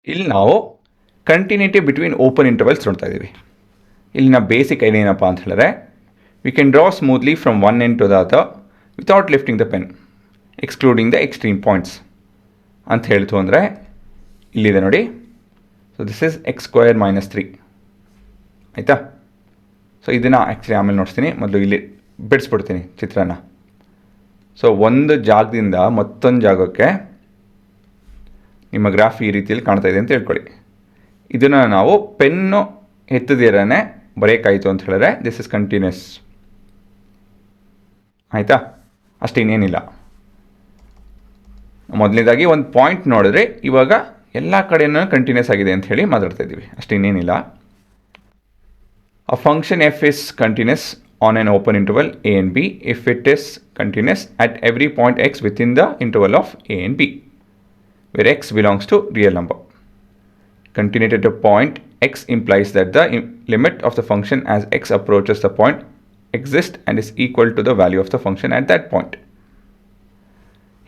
ಇಲ್ಲಿ ನಾವು continuity between open intervals ನೋಡ್ತಾ ಇದ್ದೀವಿ. ಇಲ್ಲಿನ ಬೇಸಿಕ್ ಐಡಿಯಾ ಏನಪ್ಪ ಅಂತ ಹೇಳಿದ್ರೆ, we can draw smoothly from one end to the other without lifting the pen excluding the extreme points ಅಂತ ಹೇಳ್ತು ಅಂದರೆ ಇಲ್ಲಿದೆ ನೋಡಿ. ಸೊ ದಿಸ್ ಇಸ್ x² - 3 ಆಯಿತಾ. ಸೊ ಇದನ್ನು ಆ್ಯಕ್ಚುಲಿ ಆಮೇಲೆ ನೋಡ್ತೀನಿ, ಮೊದಲು ಇಲ್ಲಿ ಬಿಡಿಸ್ಬಿಡ್ತೀನಿ ಚಿತ್ರನ. ಸೊ ಒಂದು ಜಾಗದಿಂದ ಮತ್ತೊಂದು ಜಾಗಕ್ಕೆ ನಿಮ್ಮ ಗ್ರಾಫ್ ಈ ರೀತಿಯಲ್ಲಿ ಕಾಣ್ತಾ ಇದೆ ಅಂತ ಹೇಳ್ಕೊಳ್ಳಿ. ಇದನ್ನು ನಾವು ಪೆನ್ನು ಎತ್ತದಿರೇ ಬರೆಯೋಕ್ಕಾಯಿತು ಅಂತ ಹೇಳಿದ್ರೆ ದಿಸ್ ಇಸ್ ಕಂಟಿನ್ಯೂಸ್. ಆಯಿತಾ, ಅಷ್ಟು ಇನ್ನೇನಿಲ್ಲ. ಮೊದಲನೇದಾಗಿ ಒಂದು ಪಾಯಿಂಟ್ ನೋಡಿದ್ರೆ ಇವಾಗ ಎಲ್ಲ ಕಡೆಯೂ ಕಂಟಿನ್ಯೂಸ್ ಆಗಿದೆ ಅಂತ ಹೇಳಿ ಮಾತಾಡ್ತಾ ಇದ್ದೀವಿ, ಅಷ್ಟು ಇನ್ನೇನಿಲ್ಲ. A function f is continuous on an open interval a and b if it is continuous at every point x within the interval of a and b, where x belongs to real number. Continuity at a point x implies that the limit of the function as x approaches the point exists and is equal to the value of the function at that point.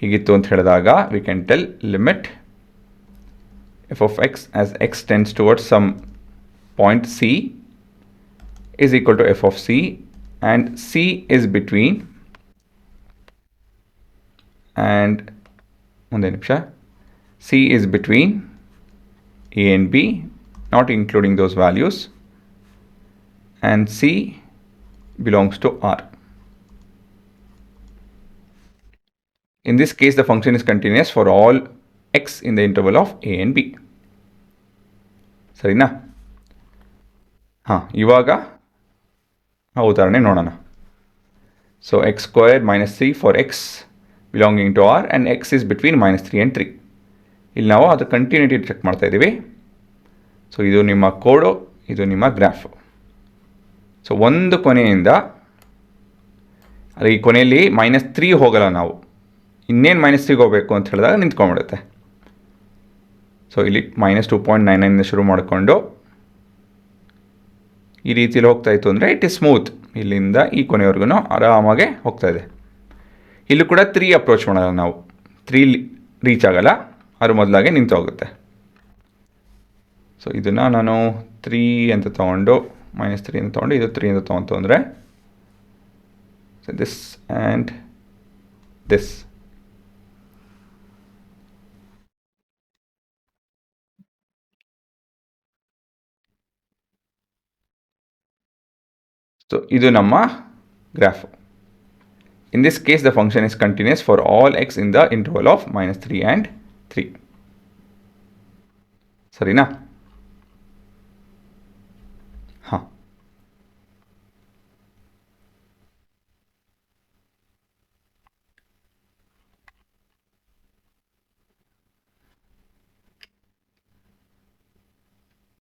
ಹೀಗಿತ್ತು ಅಂತ ಹೇಳಿದಾಗ we can tell limit f of x as x tends towards some point c is equal to f of c, and c is between, and c is between a and b, not including those values, and c belongs to R. In this case, the function is continuous for all x in the interval of a and b. ಸರಿನಾ? ಹಾಂ, ಇವಾಗ ಆ ಉದಾಹರಣೆ ನೋಡೋಣ. So x² - 3 for x belonging to R and x is between -3 and 3. ಇಲ್ಲಿ ನಾವು ಅದು continuity check ಮಾಡ್ತಾ ಇದ್ದೀವಿ. ಸೊ ಇದು ನಿಮ್ಮ ಕೋಡು, ಇದು ನಿಮ್ಮ ಗ್ರಾಫ್. ಸೊ ಒಂದು ಕೊನೆಯಿಂದ ಅದು ಈ ಕೊನೆಯಲ್ಲಿ -3 ಹೋಗಲ್ಲ, ನಾವು ಇನ್ನೇನು -3 ಹೋಗಬೇಕು ಅಂತ ಹೇಳಿದಾಗ ನಿಂತ್ಕೊಂಡ್ಬಿಡುತ್ತೆ. ಸೊ ಇಲ್ಲಿ -2.99 ಶುರು ಮಾಡಿಕೊಂಡು ಈ ರೀತಿಯಲ್ಲಿ ಹೋಗ್ತಾ ಇತ್ತು ಅಂದರೆ ಇಟ್ ಇಸ್ ಸ್ಮೂತ್. ಇಲ್ಲಿಂದ ಈ ಕೊನೆವರೆಗೂ ಆರಾಮಾಗೆ ಹೋಗ್ತಾ ಇದೆ. ಇಲ್ಲೂ ಕೂಡ 3 ಅಪ್ರೋಚ್ ಮಾಡೋಲ್ಲ, ನಾವು 3 ರೀಚ್ ಆಗಲ್ಲ, ಅದ್ರ ಮೊದಲಾಗೆ ನಿಂತು ಹೋಗುತ್ತೆ. ಸೊ ಇದನ್ನು ನಾನು 3 ಅಂತ ತೊಗೊಂಡು -3 ಅಂತ ತೊಗೊಂಡು ಇದು 3 ಅಂತ ತೊಗೊಂತು ಅಂದರೆ ದಿಸ್ ಆ್ಯಂಡ್ ದಿಸ್. ಸೊ ಇದು ನಮ್ಮ graph. In this case, the function is continuous for all x in the interval of -3 and 3. ಸರಿನಾ?